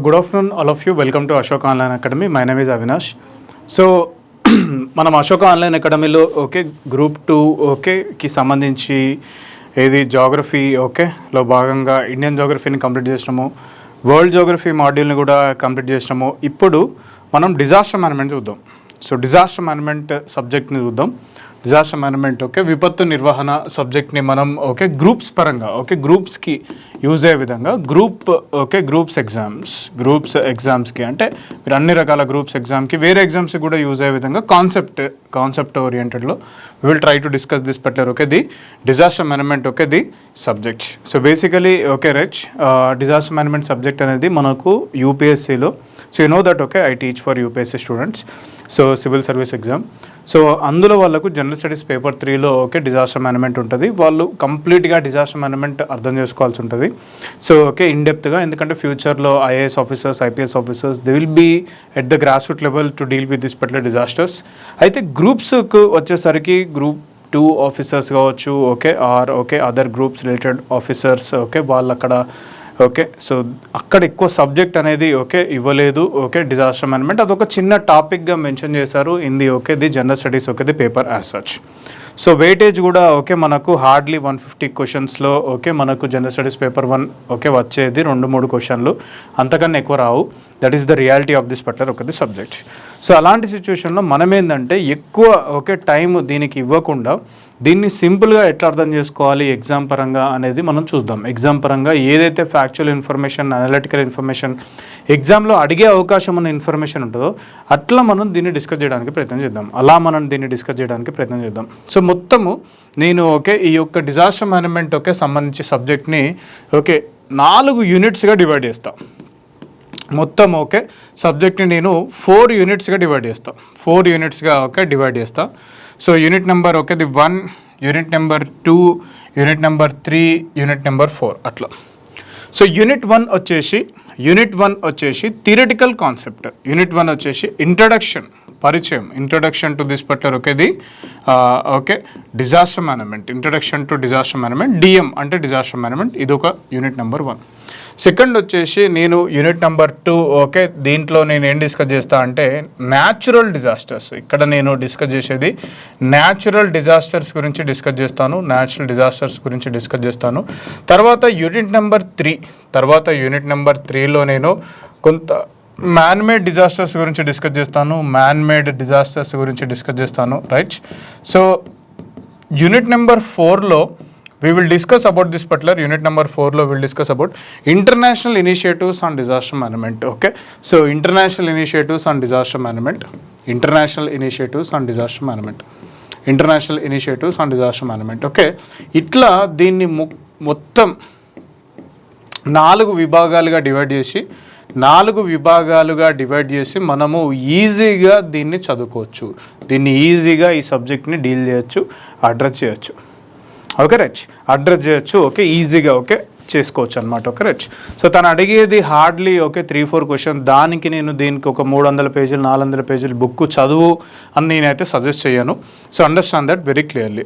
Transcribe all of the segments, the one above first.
Good afternoon all of you. Welcome to Ashok online academy. My name is Avinash. So మనం Ashok online అకాడమీలో group 2కి సంబంధించి ఏది జాగ్రఫీలో భాగంగా ఇండియన్ జాగ్రఫీని కంప్లీట్ చేసినాము, వరల్డ్ జాగ్రఫీ మాడ్యూల్ని కూడా కంప్లీట్ చేసినాము. ఇప్పుడు మనం డిజాస్టర్ మేనేజ్మెంట్ చూద్దాం. సో డిజాస్టర్ మేనేజ్మెంట్ సబ్జెక్ట్ని చూద్దాం. డిజాస్టర్ మేనేజ్మెంట్ విపత్తు నిర్వహణ సబ్జెక్ట్ని మనం గ్రూప్స్ పరంగా గ్రూప్స్కి యూజ్ అయ్యే విధంగా గ్రూప్స్ ఎగ్జామ్స్కి అంటే మీరు అన్ని రకాల గ్రూప్స్ ఎగ్జామ్కి వేరే ఎగ్జామ్స్కి కూడా యూజ్ అయ్యే విధంగా కాన్సెప్ట్ ఓరియంటెడ్లో will try to discuss this particular the disaster management the subject. So basically disaster management subject అనేది మనకు యూపీఎస్సీలో, so you know that I teach for UPSC students, so civil service exam. So అందులో వాళ్ళకు general studies paper 3లో disaster management ఉంటుంది. వాళ్ళు కంప్లీట్గా disaster management అర్థం చేసుకోవాల్సి ఉంటుంది. సో ఇన్డెప్త్గా, ఎందుకంటే ఫ్యూచర్లో IAS officers, IPS officers they will be at the grass root level to deal with this particular disasters. అయితే గ్రూప్స్కు వచ్చేసరికి గ్రూప్ 2 ఆఫీసర్స్ కావచ్చు, అదర్ గ్రూప్స్ రిలేటెడ్ ఆఫీసర్స్ వాళ్ళు అక్కడ సో అక్కడ ఎక్కువ సబ్జెక్ట్ అనేది ఇవ్వలేదు. డిజాస్టర్ మేనేజ్మెంట్ అదొక చిన్న టాపిక్గా మెన్షన్ చేశారు in the general studies the paper as such. So weightage కూడా మనకు హార్డ్లీ 150 క్వశ్చన్స్లో మనకు జనరల్ స్టడీస్ పేపర్ 1 వచ్చేది 2-3 క్వశ్చన్లు, అంతకన్నా ఎక్కువ రావు. That is the reality of this particular subject. So అలాంటి సిచ్యువేషన్లో మనం ఏంటంటే ఎక్కువ టైం దీనికి ఇవ్వకుండా దీన్ని సింపుల్గా ఎట్లా అర్థం చేసుకోవాలి ఎగ్జామ్ పరంగా అనేది మనం చూద్దాం. ఎగ్జామ్ పరంగా ఏదైతే ఫ్యాక్చువల్ ఇన్ఫర్మేషన్, అనలిటికల్ ఇన్ఫర్మేషన్, ఎగ్జామ్లో అడిగే అవకాశం ఉన్న ఇన్ఫర్మేషన్ ఉంటుందో అట్లా మనం దీన్ని డిస్కస్ చేయడానికి ప్రయత్నం చేద్దాం. సో మొత్తము నేను ఈ యొక్క డిజాస్టర్ మేనేజ్మెంట్ సంబంధించి సబ్జెక్ట్ని 4 యూనిట్స్గా డివైడ్ చేస్తాను. మొత్తం సబ్జెక్ట్ని నేను 4 యూనిట్స్గా డివైడ్ చేస్తా. So unit number 1, unit number 2, unit number 3, unit number 4 అట్లా. సో యూనిట్ 1 వచ్చేసి థియరిటికల్ కాన్సెప్ట్. యూనిట్ 1 వచ్చేసి introduction to this particular disaster management, introduction to disaster management, DM అంటే డిజాస్టర్ మేనేజ్మెంట్. ఇది ఒక యూనిట్ నెంబర్ 1. సెకండ్ వచ్చేసి నేను unit number 2 దీంట్లో నేను ఏం డిస్కస్ చేస్తా అంటే న్యాచురల్ డిజాస్టర్స్. ఇక్కడ నేను డిస్కస్ చేసేది న్యాచురల్ డిజాస్టర్స్ గురించి డిస్కస్ చేస్తాను. తర్వాత యూనిట్ నెంబర్ 3లో నేను కొంత మ్యాన్మేడ్ డిజాస్టర్స్ గురించి డిస్కస్ చేస్తాను. రైట్. సో యూనిట్ నెంబర్ 4లో we will discuss about this particular unit number 4 lo we will discuss about international initiatives on disaster management. So international initiatives on disaster management, ఇట్లా దీన్ని మొత్తం 4 విభాగాలుగా divide చేసి మనము ఈజీగా దీన్ని చదువుకోవచ్చు, ఈజీగా ఈ సబ్జెక్ట్ని డీల్ చేయొచ్చు, అడ్రస్ చేయొచ్చు. ఈజీగా చేసుకోవచ్చు అనమాట. రైట్. సో తను అడిగేది హార్డ్లీ 3-4 క్వశ్చన్. దానికి నేను దీనికి 300 పేజీలు 400 పేజీలు బుక్ చదువు అని నేనైతే సజెస్ట్ చేయను. So understand that very clearly.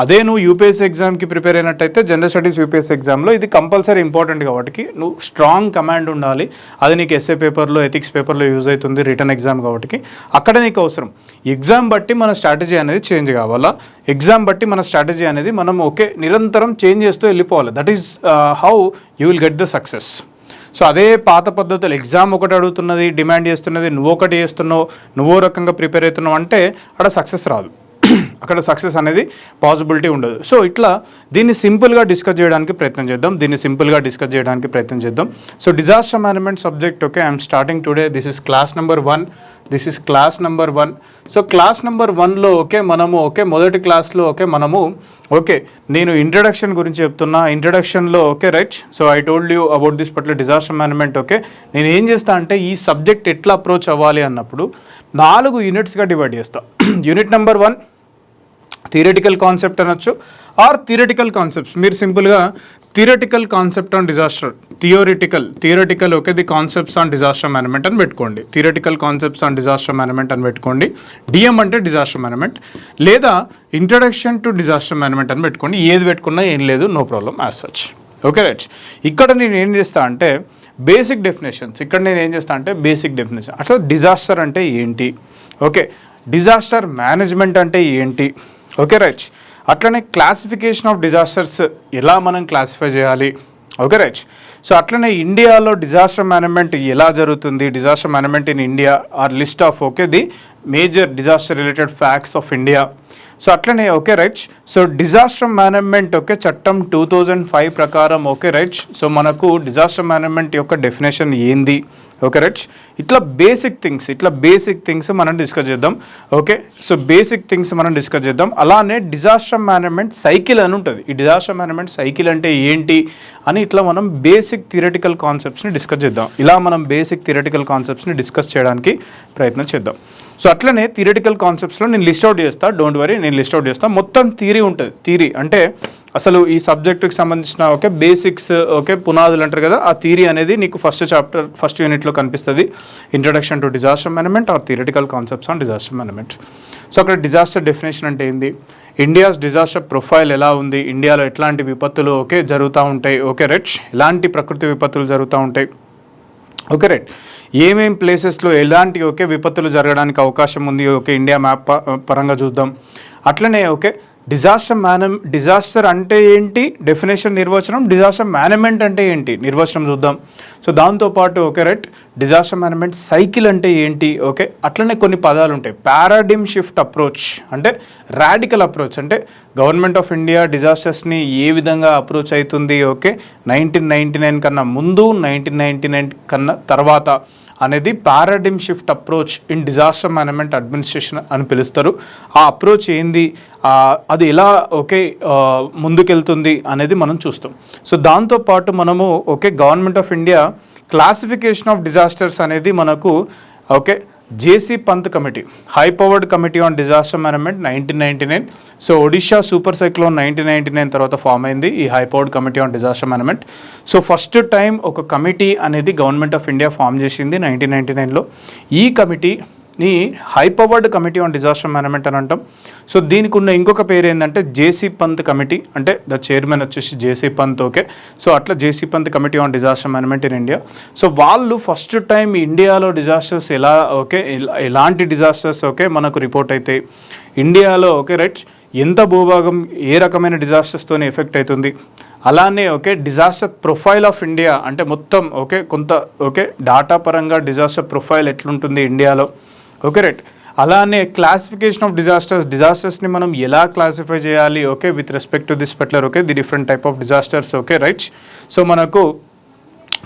అదే నువ్వు యూపీఎస్సీ ఎగ్జామ్కి ప్రిపేర్ అయినట్టయితే జనరల్ స్టడీస్ యూపీఎస్సీ ఎగ్జామ్లో ఇది కంపల్సరీ ఇంపార్టెంట్ కాబట్టి నువ్వు స్ట్రాంగ్ కమాండ్ ఉండాలి. అది నీకు ఎస్ఏ పేపర్లో, ఎథిక్స్ పేపర్లో యూజ్ అవుతుంది, రిటర్న్ ఎగ్జామ్ కాబట్టి అక్కడ నీకు అవసరం. ఎగ్జామ్ బట్టి మన స్ట్రాటజీ అనేది చేంజ్ కావాలా, మనం నిరంతరం చేంజ్ చేస్తూ వెళ్ళిపోవాలి. That is how you will get the success. So అదే పాత పద్ధతులు ఎగ్జామ్ ఒకటి అడుగుతున్నది, డిమాండ్ చేస్తున్నది, నువ్వు ఒకటి చేస్తున్నావు, నువ్వో రకంగా ప్రిపేర్ అవుతున్నావు అంటే అక్కడ సక్సెస్ రాదు, అక్కడ సక్సెస్ అనేది పాసిబిలిటీ ఉండదు. సో ఇట్లా దీన్ని సింపుల్గా డిస్కస్ చేయడానికి ప్రయత్నం చేద్దాం. So disaster management subject I'm starting today. This is class number 1. So class number 1లో మనము మొదటి క్లాస్లో మనము నేను ఇంట్రడక్షన్ గురించి చెప్తున్నా. ఇంట్రడక్షన్లో right. So I told you about this particular disaster management. నేను ఏం చేస్తా అంటే ఈ సబ్జెక్ట్ ఎట్లా అప్రోచ్ అవ్వాలి అన్నప్పుడు 4 యూనిట్స్గా డివైడ్ చేస్తా. యూనిట్ నెంబర్ 1 థియరిటికల్ కాన్సెప్ట్ అనొచ్చు, ఆర్ థియరిటికల్ కాన్సెప్ట్స్. మీరు సింపుల్గా theoretical concept on disaster, theoretical the concepts on disaster management అని పెట్టుకోండి. డిఎం అంటే డిజాస్టర్ మేనేజ్మెంట్, లేదా ఇంట్రడక్షన్ టు డిజాస్టర్ మేనేజ్మెంట్ అని పెట్టుకోండి. ఏది పెట్టుకున్నా ఏం లేదు, no problem as such. Right. ఇక్కడ నేను ఏం చేస్తా అంటే బేసిక్ డెఫినేషన్స్. ఇక్కడ నేను ఏం చేస్తాను అంటే బేసిక్ డెఫినేషన్, అట్లా డిజాస్టర్ అంటే ఏంటి, ఓకే, డిజాస్టర్ మేనేజ్మెంట్ అంటే ఏంటి, ఓకే రైట్. అట్లనే క్లాసిఫికేషన్ ఆఫ్ డిజాస్టర్స్ ఎలా మనం క్లాసిఫై చేయాలి, ఓకే రైట్. సో అట్లనే ఇండియాలో డిజాస్టర్ మేనేజ్మెంట్ ఎలా జరుగుతుంది, disaster management in India or list of okay the major disaster related facts of India. So అట్లనే okay right. So disaster management okay చట్టం 2005 ప్రకారం ఓకే రైట్. సో మనకు disaster management యొక్క definition ఏంది, ఓకే రైట్. ఇట్లా basic things మనం discuss చేద్దాం, okay. So basic things మనం డిస్కస్ చేద్దాం. అలానే డిజాస్టర్ మేనేజ్మెంట్ సైకిల్ అని ఉంటుంది. ఈ డిజాస్టర్ మేనేజ్మెంట్ సైకిల్ అంటే ఏంటి అని ఇట్లా మనం బేసిక్ థియరిటికల్ కాన్సెప్ట్స్ని డిస్కస్ చేద్దాం. ఇలా మనం బేసిక్ థియరిటికల్ కాన్సెప్ట్స్ని డిస్కస్ చేయడానికి ప్రయత్నం చేద్దాం. సో అట్లనే థియరిటికల్ కాన్సెప్ట్స్లో నేను లిస్ట్ అవుట్ చేస్తాను, డోంట్ వరీ, నేను లిస్ట్ అవుట్ చేస్తాను. మొత్తం థియరీ ఉంటుంది. థియరీ అంటే అసలు ఈ సబ్జెక్టుకి సంబంధించిన ఓకే బేసిక్స్ ఓకే పునాదులు అంటారు కదా, ఆ థియరీ అనేది నీకు ఫస్ట్ యూనిట్లో కనిపిస్తుంది. Introduction to disaster management are theoretical concepts on disaster management. So అక్కడ డిజాస్టర్ డెఫినేషన్ అంటే ఏంది, ఇండియాస్ డిజాస్టర్ ప్రొఫైల్ ఎలా ఉంది, ఇండియాలో ఎట్లాంటి విపత్తులు ఓకే జరుగుతూ ఉంటాయి, ఓకే రైట్, ఎలాంటి ప్రకృతి విపత్తులు జరుగుతూ ఉంటాయి, ఓకే రైట్, ఏమేం ప్లేసెస్లో ఎలాంటి ఓకే విపత్తులు జరగడానికి అవకాశం ఉంది, ఓకే ఇండియా మ్యాప్ పరంగా చూద్దాం. అట్లనే ఓకే డిజాస్టర్ అంటే ఏంటి డెఫినేషన్, నిర్వచనం, డిజాస్టర్ మేనేజ్మెంట్ అంటే ఏంటి నిర్వచనం చూద్దాం. సో దాంతోపాటు okay right disaster management cycle అంటే ఏంటి, ఓకే. అట్లనే కొన్ని పదాలు ఉంటాయి. పారాడిమ్ షిఫ్ట్ అప్రోచ్ అంటే రాడికల్ అప్రోచ్, అంటే గవర్నమెంట్ ఆఫ్ ఇండియా డిజాస్టర్స్ని ఏ విధంగా అప్రోచ్ అవుతుంది, ఓకే 1999 కన్నా ముందు, 1999 కన్నా తర్వాత అనేది paradigm shift approach in disaster management administration అని పిలుస్తారు. ఆ అప్రోచ్ ఏంది, అది ఎలా ఓకే ముందుకెళ్తుంది అనేది మనం చూస్తాం. సో దాంతోపాటు మనము okay government of India classification of disasters అనేది మనకు okay JC Pant committee, high powered committee on disaster management 1999. So Odisha super cyclone 1999 తర్వాత ఫామ్ అయింది ఈ high powered committee on disaster management. So first time ఒక కమిటీ అనేది government of India form చేసింది 1999లో. ఈ కమిటీని high powered committee on disaster management అని అంటాం. సో దీనికి ఉన్న ఇంకొక పేరు ఏంటంటే జేసీ పంత్ కమిటీ, అంటే ద చైర్మన్ వచ్చేసి జేసీ పంత్, ఓకే. సో అట్లా JC Pant committee on disaster management in India. So వాళ్ళు ఫస్ట్ టైం ఇండియాలో డిజాస్టర్స్ ఎలా ఓకే ఎలాంటి డిజాస్టర్స్ ఓకే మనకు రిపోర్ట్ అవుతాయి, ఇండియాలో ఓకే రైట్ ఎంత భూభాగం ఏ రకమైన డిజాస్టర్స్తోనే ఎఫెక్ట్ అవుతుంది, అలానే okay disaster profile of India అంటే మొత్తం ఓకే కొంత ఓకే డాటా పరంగా డిజాస్టర్ ప్రొఫైల్ ఎట్లుంటుంది ఇండియాలో, ఓకే రైట్. అలానే క్లాసిఫికేషన్ ఆఫ్ డిజాస్టర్స్ని మనం ఎలా క్లాసిఫై చేయాలి, okay with respect to this particular okay the different type of disasters, okay right. So మనకు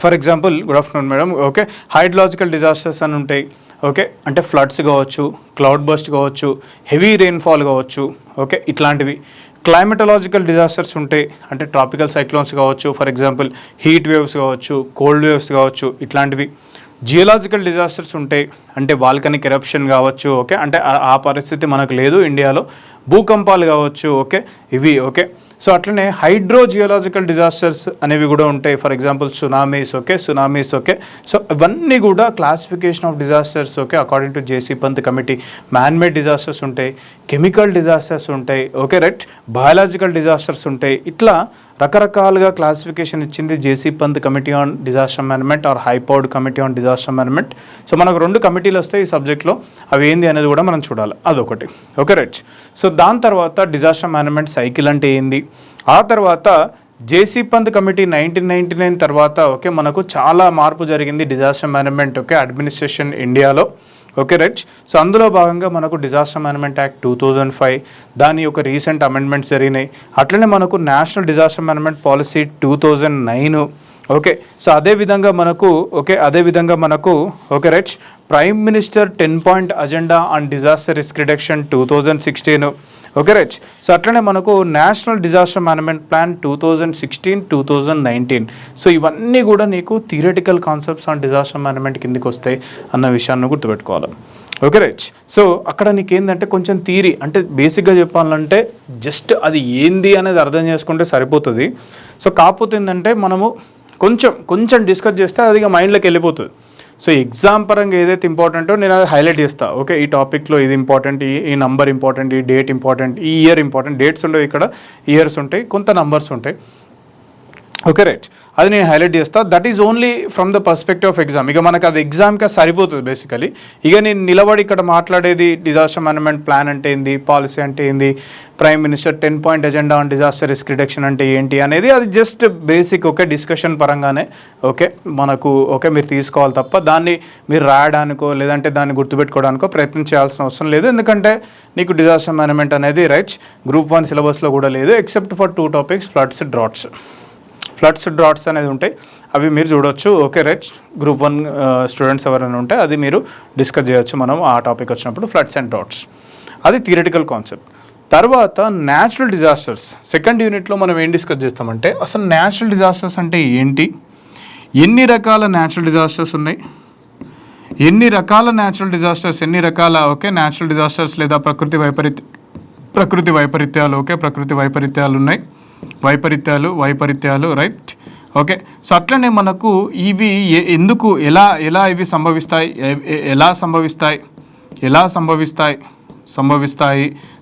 for example good afternoon madam, okay hydrological disasters అని ఉంటాయి, ఓకే అంటే ఫ్లడ్స్ కావచ్చు, క్లౌడ్ బస్ట్ కావచ్చు, హెవీ రెయిన్ఫాల్ కావచ్చు, ఓకే ఇట్లాంటివి. Climatological disasters ఉంటాయి, అంటే ట్రాపికల్ సైక్లోన్స్ కావచ్చు, ఫర్ ఎగ్జాంపుల్ హీట్ వేవ్స్ కావచ్చు, కోల్డ్ వేవ్స్ కావచ్చు ఇట్లాంటివి. జియోలాజికల్ డిజాస్టర్స్ ఉంటాయి, అంటే వాల్కనిక్ ఎరప్షన్ కావచ్చు, ఓకే అంటే ఆ పరిస్థితి మనకు లేదు ఇండియాలో. భూకంపాలు కావచ్చు, ఓకే ఇవి, ఓకే. సో అట్లనే హైడ్రోజియోలాజికల్ డిజాస్టర్స్ అనేవి కూడా ఉంటాయి, for example tsunamis, okay. So ఇవన్నీ కూడా classification of disasters, okay according to JC Pant committee. Manmade disasters ఉంటాయి, కెమికల్ డిజాస్టర్స్ ఉంటాయి, ఓకే రైట్, బయాలజికల్ డిజాస్టర్స్ ఉంటాయి. ఇట్లా రకరకాలుగా క్లాసిఫికేషన్ ఇచ్చింది JC Pant committee on disaster management or high powered committee on disaster management. So మనకు 2 కమిటీలు వస్తాయి ఈ సబ్జెక్ట్లో, అవి ఏంది అనేది కూడా మనం చూడాలి, అదొకటి, ఓకే రైట్. సో దాని తర్వాత డిజాస్టర్ మేనేజ్మెంట్ సైకిల్ అంటే ఏంది, ఆ తర్వాత జేసీ పంత్ కమిటీ 1999 తర్వాత ఓకే మనకు చాలా మార్పు జరిగింది డిజాస్టర్ మేనేజ్మెంట్ ఓకే అడ్మినిస్ట్రేషన్ ఇండియాలో, ఓకే రైట్. సో అందులో భాగంగా మనకు డిజాస్టర్ మేనేజ్మెంట్ యాక్ట్ 2005 దాని యొక్క రీసెంట్ అమెండ్మెంట్స్ జరిగినాయి. అట్లనే మనకు national disaster management policy 2009, okay. So అదేవిధంగా మనకు okay right prime minister 10-point agenda on disaster risk reduction 2016, okay right. So అట్లనే మనకు national disaster management plan 2016-2019. So ఇవన్నీ కూడా నీకు theoretical concepts on disaster management కిందకి వస్తాయి అన్న విషయాన్ని గుర్తుపెట్టుకోవాలి, ఓకే రైట్. సో అక్కడ నీకు ఏంటంటే కొంచెం థియరీ, అంటే బేసిక్గా చెప్పాలంటే జస్ట్ అది ఏంది అనేది అర్థం చేసుకుంటే సరిపోతుంది. సో కాకపోతే ఏంటంటే మనము కొంచెం డిస్కస్ చేస్తే అది ఇక మైండ్లోకి వెళ్ళిపోతుంది. సో ఎగ్జామ్ పరంగా ఏదైతే ఇంపార్టెంటో నేను అది హైలైట్ చేస్తాను, ఓకే ఈ టాపిక్లో ఇది ఇంపార్టెంట్, ఈ నంబర్ ఇంపార్టెంట్, ఈ డేట్ ఇంపార్టెంట్, ఈ ఇయర్ ఇంపార్టెంట్. డేట్స్ ఉండవు ఇక్కడ, ఇయర్స్ ఉంటాయి, కొంత నంబర్స్ ఉంటాయి. ఓకే రైట్, అది నేను హైలైట్ చేస్తా. That is only from the perspective of exam. ఇక మనకు అది ఎగ్జామ్గా సరిపోతుంది బేసికలీ. ఇక నేను నిలబడి ఇక్కడ మాట్లాడేది డిజాస్టర్ మేనేజ్మెంట్ ప్లాన్ అంటే ఏంది, పాలసీ అంటే ఏంది, prime minister 10-point agenda on disaster risk reduction అంటే ఏంటి అనేది అది జస్ట్ బేసిక్ ఓకే డిస్కషన్ పరంగానే ఓకే మనకు ఓకే మీరు తీసుకోవాలి తప్ప దాన్ని మీరు రాయడానికో లేదంటే దాన్ని గుర్తుపెట్టుకోవడానికో ప్రయత్నం చేయాల్సిన అవసరం లేదు. ఎందుకంటే నీకు డిజాస్టర్ మేనేజ్మెంట్ అనేది రైట్ Group 1 సిలబస్లో కూడా లేదు except for 2 topics, floods droughts అనేది ఉంటాయి, అవి మీరు చూడొచ్చు. ఓకే రైట్, Group 1 స్టూడెంట్స్ ఎవరైనా ఉంటే అది మీరు డిస్కస్ చేయొచ్చు మనం ఆ టాపిక్ వచ్చినప్పుడు, ఫ్లడ్స్ అండ్ డ్రాట్స్. అది థియరిటికల్ కాన్సెప్ట్. తర్వాత న్యాచురల్ డిజాస్టర్స్ సెకండ్ యూనిట్లో మనం ఏం డిస్కస్ చేస్తామంటే అసలు న్యాచురల్ డిజాస్టర్స్ అంటే ఏంటి, ఎన్ని రకాల న్యాచురల్ డిజాస్టర్స్ ఉన్నాయి, ఎన్ని రకాల న్యాచురల్ డిజాస్టర్స్, ఎన్ని రకాల ఓకే న్యాచురల్ డిజాస్టర్స్ లేదా ప్రకృతి వైపరీత్యాలు ఓకే ప్రకృతి వైపరీత్యాలు ఉన్నాయి, వైపరీత్యాలు రైట్. ఓకే, సో అట్లనే మనకు ఇవి ఎందుకు ఎలా ఇవి సంభవిస్తాయి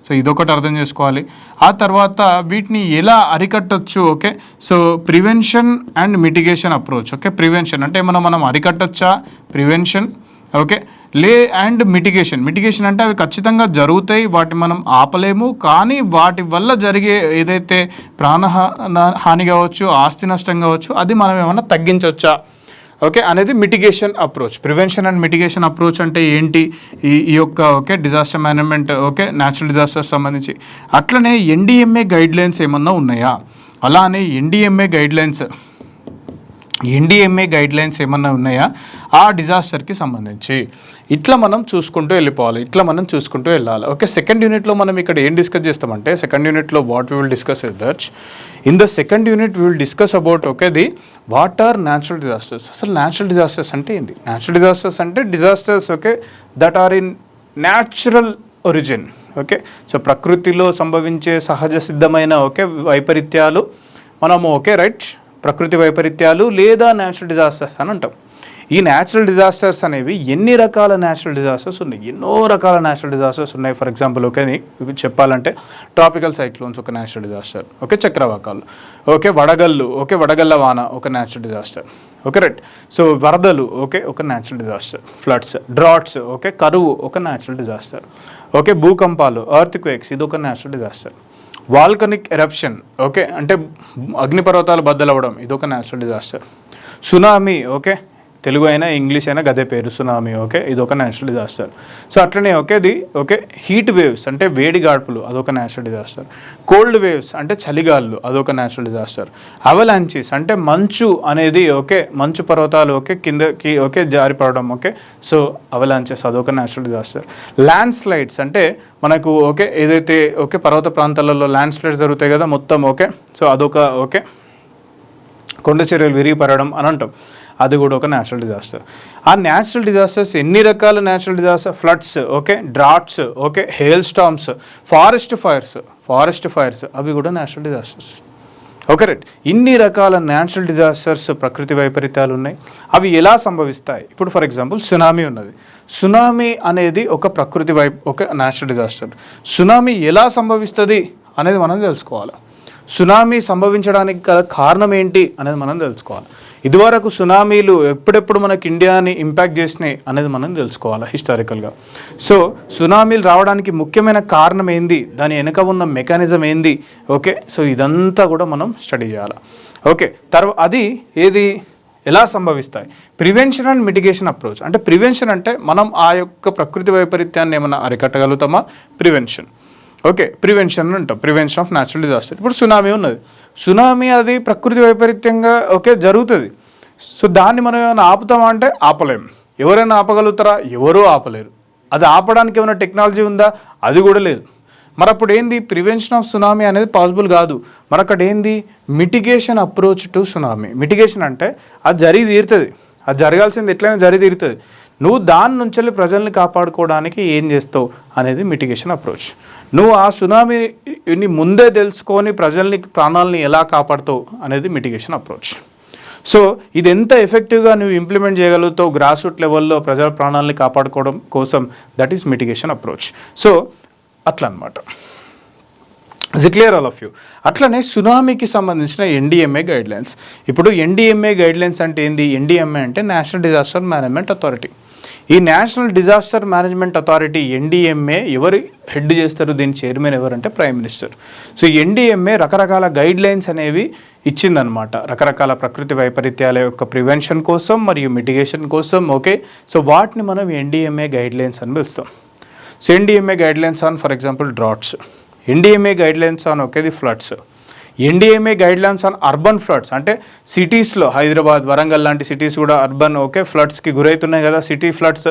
సో ఇదొకటి అర్థం చేసుకోవాలి. ఆ తర్వాత వీటిని ఎలా అరికట్టచ్చు. Okay, so prevention and mitigation approach. Okay, prevention అంటే మనం అరికట్టచ్చా, ప్రివెన్షన్ ఓకే అండ్ మిటిగేషన్ అంటే అవి ఖచ్చితంగా జరుగుతాయి, వాటిని మనం ఆపలేము, కానీ వాటి వల్ల జరిగే ఏదైతే హాని కావచ్చు, ఆస్తి నష్టం కావచ్చు, అది మనం ఏమన్నా తగ్గించవచ్చా ఓకే అనేది mitigation approach. Prevention and mitigation approach అంటే ఏంటి ఈ యొక్క okay disaster management okay natural disasters సంబంధించి. అట్లనే NDMA గైడ్లైన్స్ ఏమన్నా ఉన్నాయా, అలానే NDMA గైడ్లైన్స్ ఏమన్నా ఉన్నాయా ఆ డిజాస్టర్కి సంబంధించి. ఇట్లా మనం చూసుకుంటూ వెళ్ళాలి. ఓకే, సెకండ్ యూనిట్లో మనం ఇక్కడ ఏం డిస్కస్ చేస్తామంటే సెకండ్ యూనిట్లో what we will discuss is that in the second unit we will discuss about okay what are natural disasters. అసలు న్యాచురల్ డిజాస్టర్స్ అంటే ఏంది? న్యాచురల్ డిజాస్టర్స్ అంటే disasters okay that are in natural origin. Okay, so ప్రకృతిలో సంభవించే సహజ సిద్ధమైన okay వైపరీత్యాలు మనము ఓకే రైట్ ప్రకృతి వైపరీత్యాలు లేదా న్యాచురల్ డిజాస్టర్స్ అని అంటాం. ఈ న్యాచురల్ డిజాస్టర్స్ అనేవి ఎన్ని రకాల న్యాచురల్ డిజాస్టర్స్ ఉన్నాయి, ఎన్నో రకాల న్యాచురల్ డిజాస్టర్స్ ఉన్నాయి. ఫర్ ఎగ్జాంపుల్ ఓకే చెప్పాలంటే ట్రాపికల్ సైక్లోన్స్ ఒక న్యాచురల్ డిజాస్టర్, ఓకే చక్రవాకాలు, ఓకే వడగళ్ళ వాన ఒక natural disaster. Okay right, so వరదలు ఓకే ఒక natural disaster, floods, droughts okay కరువు ఒక న్యాచురల్ డిజాస్టర్, ఓకే భూకంపాలు ఎర్త్క్వేక్స్ ఇది ఒక natural disaster, volcanic eruption okay అంటే అగ్నిపర్వతాలు బద్దలవ్వడం ఇదొక natural disaster, tsunami okay Telugu అయినా ఇంగ్లీష్ అయినా గదే పేరు సునామీ ఓకే ఇదొక న్యాచురల్ డిజాస్టర్. సో అట్లనే ఓకే హీట్ వేవ్స్ అంటే వేడి గాడ్పులు అదొక న్యాచురల్ డిజాస్టర్, కోల్డ్ వేవ్స్ అంటే చలిగాళ్ళు అదొక న్యాచురల్ డిజాస్టర్, అవలాంచెస్ అంటే మంచు అనేది ఓకే మంచు పర్వతాలు ఓకే కిందకి ఓకే జారిపడడం ఓకే సో అవలాంచెస్ అదొక న్యాచురల్ డిజాస్టర్, ల్యాండ్ స్లైడ్స్ అంటే మనకు ఓకే ఏదైతే ఓకే పర్వత ప్రాంతాలలో ల్యాండ్ స్లైడ్స్ జరుగుతాయి కదా మొత్తం ఓకే సో అదొక ఓకే కొండ చర్యలు విరిగిపడడం అని అంటాం, అది కూడా ఒక న్యాచురల్ డిజాస్టర్. ఆ న్యాచురల్ డిజాస్టర్స్ ఎన్ని రకాల natural disaster, floods okay droughts okay hail storms, forest fires అవి కూడా న్యాచురల్ డిజాస్టర్స్. ఓకే రైట్, ఇన్ని రకాల న్యాచురల్ డిజాస్టర్స్ ప్రకృతి వైపరీత్యాలు ఉన్నాయి. అవి ఎలా సంభవిస్తాయి? ఇప్పుడు ఫర్ ఎగ్జాంపుల్ సునామీ ఉన్నది. సునామీ అనేది ఒక ప్రకృతి ఒక న్యాచురల్ డిజాస్టర్. సునామీ ఎలా సంభవిస్తుంది అనేది మనం తెలుసుకోవాలి. సునామీ సంభవించడానికి గల కారణం ఏంటి అనేది మనం తెలుసుకోవాలి. ఇదివరకు సునామీలు ఎప్పుడెప్పుడు మనకి ఇండియాని ఇంపాక్ట్ చేసినాయి అనేది మనం తెలుసుకోవాలి హిస్టారికల్గా. సో సునామీలు రావడానికి ముఖ్యమైన కారణం ఏంది, దాని వెనుక ఉన్న మెకానిజం ఏంది ఓకే సో ఇదంతా కూడా మనం స్టడీ చేయాలి. ఓకే, అది ఏది ఎలా సంభవిస్తాయి? Prevention and mitigation approach. అంటే ప్రివెన్షన్ అంటే మనం ఆ యొక్క ప్రకృతి వైపరీత్యాన్ని ఏమైనా అరికట్టగలుగుతామా, ప్రివెన్షన్ అంటాం, ప్రివెన్షన్ ఆఫ్ న్యాచురల్ డిజాస్టర్. ఇప్పుడు సునామీ ఉన్నది, సునామీ అది ప్రకృతి వైపరీత్యంగా ఓకే జరుగుతుంది. సో దాన్ని మనం ఏమైనా ఆపుతామా అంటే ఆపలేము. ఎవరైనా ఆపగలుగుతారా? ఎవరూ ఆపలేరు. అది ఆపడానికి ఏమైనా టెక్నాలజీ ఉందా? అది కూడా లేదు. మరి అప్పుడు ఏంది, ప్రివెన్షన్ ఆఫ్ సునామీ అనేది పాసిబుల్ కాదు. మరి అక్కడ ఏంది, mitigation approach to tsunami. Mitigation అంటే అది జరిగి తీరుతుంది, అది జరగాల్సింది ఎట్లయినా జరిగి తీరుతుంది. నువ్వు దాని నుంచి ప్రజల్ని కాపాడుకోవడానికి ఏం చేస్తావు అనేది మిటిగేషన్ అప్రోచ్. నువ్వు ఆ సునామీని ముందే తెలుసుకొని ప్రజల్ని ప్రాణాలని ఎలా కాపాడుతావు అనేది మిటిగేషన్ అప్రోచ్. సో ఇది ఎంత ఎఫెక్టివ్గా నువ్వు ఇంప్లిమెంట్ చేయగలుగుతావు గ్రాస్ రూట్ లెవెల్లో ప్రజల ప్రాణాలని కాపాడుకోవడం కోసం, that is mitigation approach. So అట్లా అనమాట. Is it clear all of you? అట్లనే సునామీకి సంబంధించిన ఎన్డీఎంఏ గైడ్లైన్స్. ఇప్పుడు ఎన్డీఎంఏ గైడ్లైన్స్ అంటే ఏంది? ఎన్డీఎంఏ అంటే నేషనల్ డిజాస్టర్ మేనేజ్మెంట్ అథారిటీ. ఈ national disaster management authority NDMA ఎవరు హెడ్ చేస్తారు? దీని చైర్మన్ ఎవరంటే ప్రైమ్ మినిస్టర్. సో ఎన్డీఎంఏ రకరకాల గైడ్లైన్స్ అనేవి ఇచ్చిందనమాట, రకరకాల ప్రకృతి వైపరీత్యాల యొక్క ప్రివెన్షన్ కోసం మరియు మిటిగేషన్ కోసం. ఓకే, సో వాటిని మనం ఎన్డీఎంఏ గైడ్లైన్స్ అని పిలుస్తాం. So NDMA guidelines on for example droughts, NDMA guidelines on okay the floods, NDMA guidelines on urban floods. అంటే సిటీస్లో హైదరాబాద్, వరంగల్ లాంటి సిటీస్ కూడా అర్బన్ ఓకే ఫ్లడ్స్కి గురవుతున్నాయి కదా, సిటీ ఫ్లడ్స్,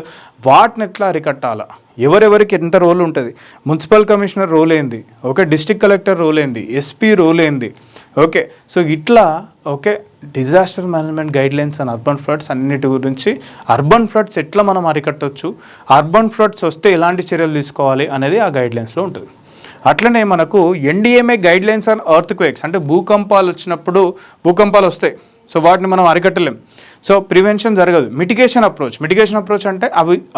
వాటిని ఎట్లా అరికట్టాలా, ఎవరెవరికి ఎంత రోల్ ఉంటుంది, మున్సిపల్ కమిషనర్ రోల్ ఏంది, ఓకే డిస్ట్రిక్ట్ కలెక్టర్ రోల్ ఏంది, ఎస్పీ రోల్ ఏంది. ఓకే, సో ఇట్లా okay disaster management guidelines and urban floods అన్నిటి గురించి, అర్బన్ ఫ్లడ్స్ ఎట్లా మనం అరికట్టవచ్చు, అర్బన్ ఫ్లడ్స్ వస్తే ఎలాంటి చర్యలు తీసుకోవాలి అనేది ఆ గైడ్లైన్స్లో ఉంటుంది. అట్లనే మనకు NDMA guidelines on earth quakes, అంటే భూకంపాలు వచ్చినప్పుడు, భూకంపాలు వస్తాయి, సో వాటిని మనం అరికట్టలేం, సో ప్రివెన్షన్ జరగదు. మిటిగేషన్ అప్రోచ్ అంటే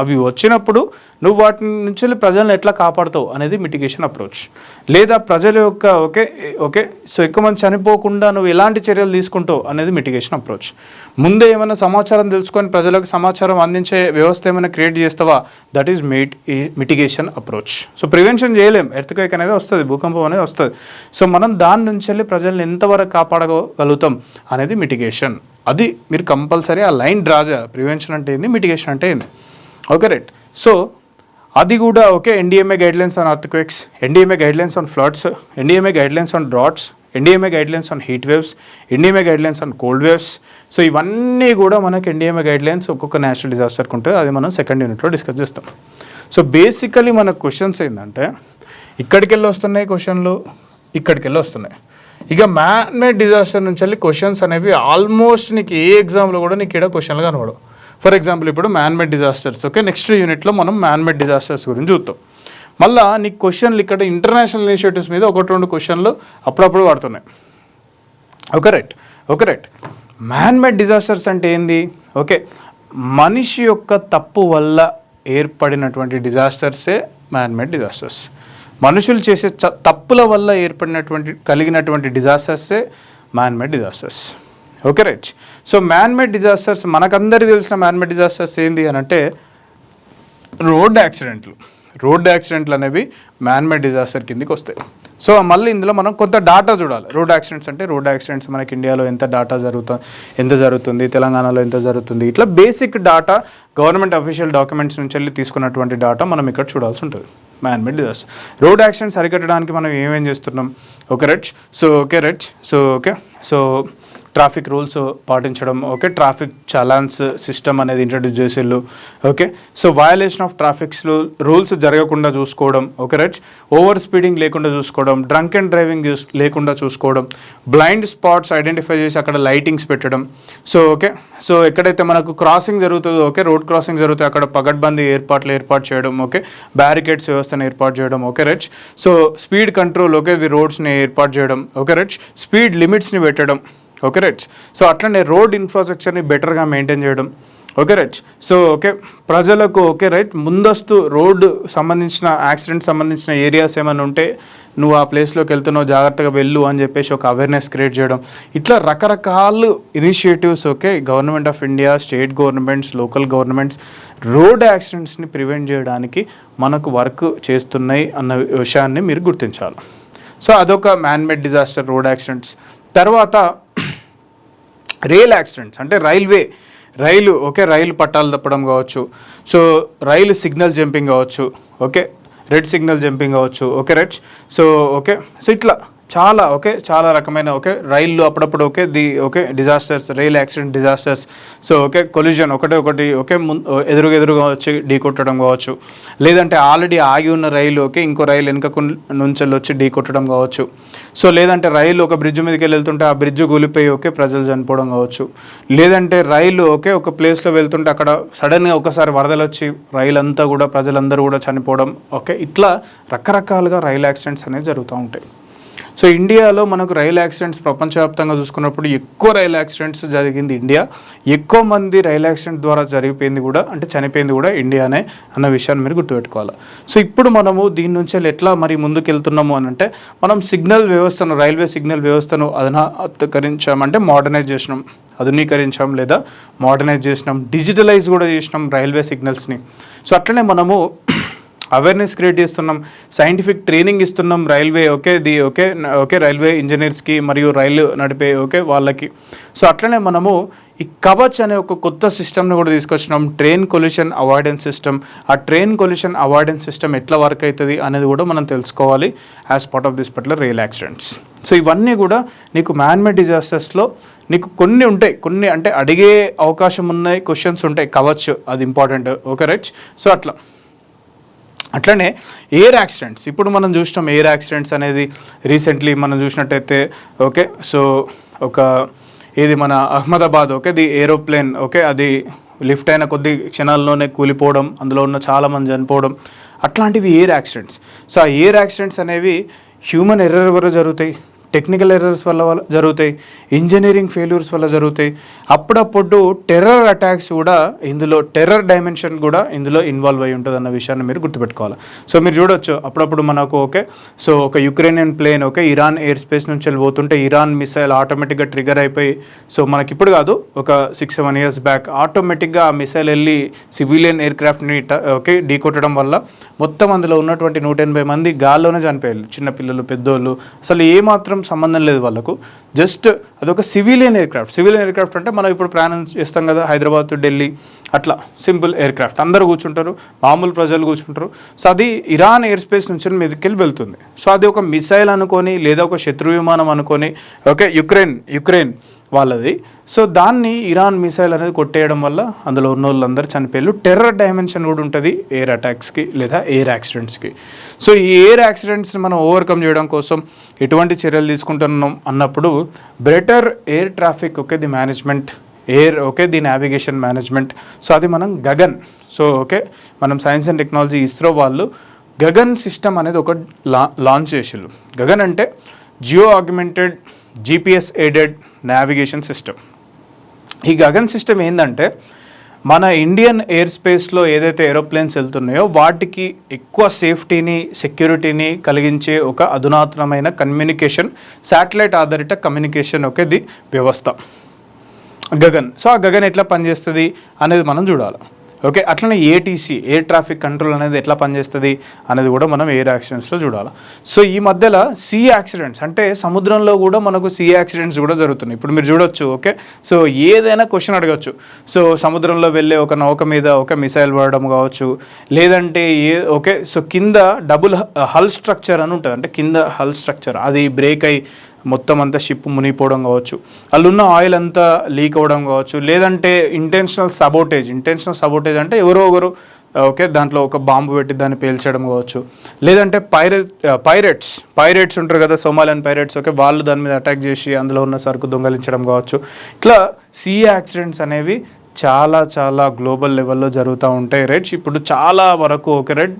అవి వచ్చినప్పుడు నువ్వు వాటి నుంచి ప్రజలను ఎట్లా కాపాడుతావు అనేది మిటిగేషన్ అప్రోచ్. లేదా ప్రజల యొక్క ఓకే సో ఎక్కువ మంది చనిపోకుండా నువ్వు ఎలాంటి చర్యలు తీసుకుంటావు అనేది మిటిగేషన్ అప్రోచ్. ముందే ఏమైనా సమాచారం తెలుసుకొని ప్రజలకు సమాచారం అందించే వ్యవస్థ ఏమైనా క్రియేట్ చేస్తావా, that is mitigation approach. So prevention చేయలేం, ఎర్త్క్వేక్ అనేది వస్తుంది, భూకంపం అనేది వస్తుంది, సో మనం దాని నుంచి వెళ్ళి ప్రజల్ని ఎంతవరకు కాపాడగలుగుతాం అనేది మిటిగేషన్. అది మీరు కంపల్సరీ ఆ లైన్ డ్రా చేయాలి. ప్రివెన్షన్ అంటే ఏంది, మిటిగేషన్ అంటే ఏంది. Okay right. సో అది కూడా okay NDMA guidelines on earthquakes, NDMA guidelines on floods, NDMA guidelines on droughts, NDMA guidelines on heat waves, NDMA guidelines on cold waves. So ఇవన్నీ కూడా మనకి ఎన్డీఎంఏ గైడ్లైన్స్ ఒక్కొక్క నేషనల్ డిజాస్టర్కి ఉంటుంది, అది మనం సెకండ్ యూనిట్లో డిస్కస్ చేస్తాం. సో బేసికలీ మన క్వశ్చన్స్ ఏంటంటే ఇక్కడికి వెళ్ళి వస్తున్నాయి క్వశ్చన్లు, ఇక్కడికి వెళ్ళి వస్తున్నాయి. ఇక మ్యాన్మేడ్ డిజాస్టర్ నుంచి వెళ్ళి క్వశ్చన్స్ అనేవి ఆల్మోస్ట్ నీకు ఏ ఎగ్జామ్లో కూడా నీకు ఇక్కడ క్వశ్చన్లు కనబడవు. ఫర్ ఎగ్జాంపుల్ ఇప్పుడు మ్యాన్మేడ్ డిజాస్టర్స్, ఓకే నెక్స్ట్ యూనిట్లో మనం మ్యాన్మేడ్ డిజాస్టర్స్ గురించి చూద్దాం. మళ్ళీ నీకు క్వశ్చన్లు ఇక్కడ ఇంటర్నేషనల్ ఇనిషియేటివ్స్ మీద 1-2 క్వశ్చన్లు అప్పుడప్పుడు పడుతున్నాయి. Okay right. మ్యాన్మేడ్ డిజాస్టర్స్ అంటే ఏంది? ఓకే మనిషి యొక్క తప్పు వల్ల ఏర్పడినటువంటి డిజాస్టర్సే మ్యాన్మేడ్ డిజాస్టర్స్. మనుషులు చేసే తప్పుల వల్ల కలిగినటువంటి డిజాస్టర్సే manmade disasters. Okay right. So manmade disasters మనకందరికీ తెలిసిన మ్యాన్మేడ్ డిజాస్టర్స్ ఏంటి అని అంటే రోడ్ యాక్సిడెంట్లు అనేవి మ్యాన్మేడ్ డిజాస్టర్ కిందకి వస్తాయి. సో మళ్ళీ ఇందులో మనం కొంత డాటా చూడాలి. రోడ్ యాక్సిడెంట్స్ మనకి ఇండియాలో ఎంత జరుగుతుంది, తెలంగాణలో ఎంత జరుగుతుంది, ఇట్లా basic data government official documents నుంచి వెళ్ళి తీసుకున్నటువంటి డాటా మనం ఇక్కడ చూడాల్సి ఉంటుంది. మ్యాన్మేడ్ డిజాస్టర్, రోడ్ యాక్సిడెంట్స్ అరికట్టడానికి మనం ఏమేం చేస్తున్నాం? సో ట్రాఫిక్ రూల్స్ పాటించడం, ఓకే ట్రాఫిక్ చలాన్స్ సిస్టమ్ అనేది ఇంట్రడ్యూస్ చేసేళ్ళు, okay so violation of traffics rules జరగకుండా చూసుకోవడం, ఓకే రైట్ ఓవర్ స్పీడింగ్ లేకుండా చూసుకోవడం, డ్రంక్ అండ్ డ్రైవింగ్ లేకుండా చూసుకోవడం, బ్లైండ్ స్పాట్స్ ఐడెంటిఫై చేసి అక్కడ లైటింగ్స్ పెట్టడం. సో ఎక్కడైతే మనకు క్రాసింగ్ జరుగుతుందో, ఓకే రోడ్ క్రాసింగ్ జరుగుతుంది అక్కడ పగడ్బందీ ఏర్పాటు చేయడం, ఓకే బ్యారికేడ్స్ వ్యవస్థను ఏర్పాటు చేయడం, okay right so speed control, okay the రోడ్స్ని ఏర్పాటు చేయడం, ఓకే రైట్ స్పీడ్ లిమిట్స్ని పెట్టడం, ఓకే రైట్ సో అట్లనే రోడ్ ఇన్ఫ్రాస్ట్రక్చర్ని బెటర్గా మెయింటైన్ చేయడం, ఓకే రైట్ సో ఓకే ప్రజలకు ఓకే రైట్ ముందస్తు రోడ్డు యాక్సిడెంట్ సంబంధించిన ఏరియాస్ ఏమైనా ఉంటే నువ్వు ఆ ప్లేస్లోకి వెళ్తున్నావు జాగ్రత్తగా వెళ్ళు అని చెప్పేసి ఒక అవేర్నెస్ క్రియేట్ చేయడం. ఇట్లా రకరకాల initiatives okay government of India, state governments, local governments road యాక్సిడెంట్స్ని ప్రివెంట్ చేయడానికి మనకు వర్క్ చేస్తున్నాయి అన్న విషయాన్ని మీరు గుర్తించాలి. సో అదొక మ్యాన్మేడ్ డిజాస్టర్ రోడ్ యాక్సిడెంట్స్. తర్వాత రైల్ యాక్సిడెంట్స్ అంటే రైలు పట్టాలు తప్పడం కావచ్చు, సో రైలు సిగ్నల్ జంపింగ్ కావచ్చు, ఓకే రెడ్ సిగ్నల్ జంపింగ్ కావచ్చు, ఓకే రైట్ సో ఇట్లా చాలా రకమైన రైళ్ళు అప్పుడప్పుడు disasters, rail accident disasters. So collision ఒకటి ఎదురుగా వచ్చి ఢీకొట్టడం కావచ్చు, లేదంటే ఆల్రెడీ ఆగి ఉన్న రైలు ఇంకో రైలు వెనుక నుంచి వచ్చి ఢీకొట్టడం కావచ్చు. సో లేదంటే రైలు ఒక బ్రిడ్జ్ మీదకి వెళ్తుంటే ఆ బ్రిడ్జ్ కూలిపోయి ప్రజలు చనిపోవడం కావచ్చు, లేదంటే రైలు ఒక ప్లేస్లో వెళ్తుంటే అక్కడ సడన్గా ఒకసారి వరదలు వచ్చి రైలు అంతా కూడా ప్రజలందరూ కూడా చనిపోవడం. ఇట్లా రకరకాలుగా రైల్ యాక్సిడెంట్స్ అనేవి జరుగుతూ ఉంటాయి. సో ఇండియాలో మనకు రైలు యాక్సిడెంట్స్ ప్రపంచవ్యాప్తంగా చూసుకున్నప్పుడు ఎక్కువ రైలు యాక్సిడెంట్స్ జరిగింది ఇండియా, ఎక్కువ మంది రైలు యాక్సిడెంట్ ద్వారా జరిగిపోయింది కూడా, అంటే చనిపోయింది కూడా ఇండియానే అన్న విషయాన్ని మీరు గుర్తుపెట్టుకోవాలి. సో ఇప్పుడు మనము దీని నుంచి ఎట్లా మరి ముందుకు వెళ్తున్నాము అని అంటే, మనం సిగ్నల్ వ్యవస్థను, రైల్వే సిగ్నల్ వ్యవస్థను అధునీకరించామంటే మోడర్నైజ్ చేసినాం, ఆధునీకరించాం లేదా మోడర్నైజ్ చేసినాం, డిజిటలైజ్ కూడా చేసినాం రైల్వే సిగ్నల్స్ని. సో అట్లనే మనము అవేర్నెస్ క్రియేట్ చేస్తున్నాం, సైంటిఫిక్ ట్రైనింగ్ ఇస్తున్నాం రైల్వే రైల్వే ఇంజనీర్స్కి మరియు రైలు నడిపే వాళ్ళకి. సో అట్లనే మనము ఈ కవచ్ అనే ఒక కొత్త సిస్టమ్ని కూడా తీసుకొచ్చినాం, ట్రైన్ కొల్యూషన్ అవాయిడెన్స్ సిస్టమ్. ఆ ట్రైన్ కొల్యూషన్ అవాయిడెన్స్ సిస్టమ్ ఎట్లా వర్క్ అవుతుంది అనేది కూడా మనం తెలుసుకోవాలి as part of this particular rail accidents. So ఇవన్నీ కూడా నీకు మ్యాన్మేడ్ డిజాస్టర్స్లో నీకు కొన్ని ఉంటాయి, కొన్ని అంటే అడిగే అవకాశం ఉన్నాయి, క్వశ్చన్స్ ఉంటాయి, కవచ్ అది ఇంపార్టెంట్. రైట్. సో అట్లనే ఎయిర్ యాక్సిడెంట్స్, ఇప్పుడు మనం చూసినాం ఎయిర్ యాక్సిడెంట్స్ అనేది రీసెంట్లీ మనం చూసినట్టయితే సో ఇది మన అహ్మదాబాద్ ది ఏరోప్లేన్ అది లిఫ్ట్ అయిన కొద్ది క్షణాల్లోనే కూలిపోవడం, అందులో ఉన్న చాలామంది చనిపోవడం, అట్లాంటివి ఎయిర్ యాక్సిడెంట్స్. సో ఆ ఎయిర్ యాక్సిడెంట్స్ అనేవి హ్యూమన్ ఎర్రర్ వల్ల జరుగుతాయి, టెక్నికల్ ఎర్రర్స్ వల్ల జరుగుతాయి, ఇంజనీరింగ్ ఫెయిల్యూర్స్ వల్ల జరుగుతాయి. అప్పుడప్పుడు టెర్రర్ అటాక్స్ కూడా ఇందులో, టెర్రర్ డైమెన్షన్ కూడా ఇందులో ఇన్వాల్వ్ అయి ఉంటుంది అన్న విషయాన్ని మీరు గుర్తుపెట్టుకోవాలి. సో మీరు చూడొచ్చు అప్పుడప్పుడు మనకు సో ఒక Ukrainian plane Iran air space నుంచి వెళ్ళిపోతుంటే ఇరాన్ మిసైల్ ఆటోమేటిక్గా ట్రిగర్ అయిపోయి, సో మనకి ఇప్పుడు కాదు ఒక 6-7 years బ్యాక్ ఆటోమేటిక్గా ఆ మిసైల్ వెళ్ళి సివిలియన్ ఎయిర్ క్రాఫ్ట్ని ఢీకొట్టడం వల్ల మొత్తం అందులో ఉన్నటువంటి 180 మంది గాల్లోనే చనిపోయారు, చిన్నపిల్లలు, పెద్దోళ్ళు, అసలు ఏమాత్రం సంబంధం లేదు వాళ్ళకు. జస్ట్ అదొక సివిలియన్ ఎయిర్ క్రాఫ్ట్ అంటే మనం ఇప్పుడు ప్రయాణం చేస్తాం కదా హైదరాబాద్ టు ఢిల్లీ, అట్లా సింపుల్ ఎయిర్ క్రాఫ్ట్, అందరూ కూర్చుంటారు, మామూలు ప్రజలు కూర్చుంటారు. సో అది ఇరాన్ ఎయిర్ స్పేస్ నుంచి మీదకెళ్ళి వెళ్తుంది. సో అది ఒక మిసైల్ అనుకొని లేదా ఒక శత్రు విమానం అనుకొని యుక్రెయిన్ వాళ్ళది. సో దాన్ని ఇరాన్ మిసైల్ అనేది కొట్టేయడం వల్ల అందులో ఉన్న వాళ్ళందరూ చనిపోయారు. టెర్రర్ డైమెన్షన్ కూడా ఉంటుంది ఎయిర్ అటాక్స్కి లేదా ఎయిర్ యాక్సిడెంట్స్కి. సో ఈ ఎయిర్ యాక్సిడెంట్స్ని మనం ఓవర్కమ్ చేయడం కోసం ఎటువంటి చర్యలు తీసుకుంటున్నాం అన్నప్పుడు, better air traffic the management, the navigation management. So అది మనం గగన్, సో మనం సైన్స్ అండ్ టెక్నాలజీ ఇస్రో వాళ్ళు గగన్ సిస్టమ్ అనేది ఒక లాంచ్ చేసిళ్ళు. గగన్ అంటే geo augmented GPS aided navigation system. ఈ గగన్ సిస్టమ్ ఏంటంటే మన ఇండియన్ ఎయిర్ స్పేస్లో ఏదైతే ఏరోప్లేన్స్ వెళ్తున్నాయో వాటికి ఎక్కువ సేఫ్టీని, సెక్యూరిటీని కలిగించే ఒక అధునాతనమైన కమ్యూనికేషన్, శాటిలైట్ ఆధారిత కమ్యూనికేషన్ ది వ్యవస్థ గగన్. సో ఆ గగన్ ఎట్లా పనిచేస్తుంది అనేది మనం చూడాలి. అట్లనే ATC, ఎయిర్ ట్రాఫిక్ కంట్రోల్ అనేది ఎట్లా పనిచేస్తుంది అనేది కూడా మనం ఎయిర్ యాక్సిడెంట్స్లో చూడాలి. సో ఈ మధ్యలో సీ యాక్సిడెంట్స్, అంటే సముద్రంలో కూడా మనకు సీ యాక్సిడెంట్స్ కూడా జరుగుతున్నాయి. ఇప్పుడు మీరు చూడొచ్చు. సో ఏదైనా క్వశ్చన్ అడగచ్చు. సో సముద్రంలో వెళ్ళే ఒక నౌక మీద మిసైల్ పడడం కావచ్చు, లేదంటే సో కింద డబుల్ హల్ స్ట్రక్చర్ అని ఉంటుంది, అంటే కింద హల్ స్ట్రక్చర్ అది బ్రేక్ అయ్యి మొత్తం అంతా షిప్ మునిగిపోవడం కావచ్చు, అందులో ఆయిల్ అంతా లీక్ అవ్వడం కావచ్చు, లేదంటే ఇంటెన్షనల్ సబోటేజ్ అంటే ఎవరో ఒకరు దాంట్లో ఒక బాంబు పెట్టి దాన్ని పేల్చడం కావచ్చు, లేదంటే పైరేట్స్ ఉంటారు కదా, సోమాలియన్ పైరేట్స్ వాళ్ళు దాని మీద అటాక్ చేసి అందులో ఉన్న సరుకు దొంగలించడం కావచ్చు. ఇట్లా సీ యాక్సిడెంట్స్ అనేవి చాలా చాలా గ్లోబల్ లెవెల్లో జరుగుతూ ఉంటాయి. రైట్. ఇప్పుడు చాలా వరకు right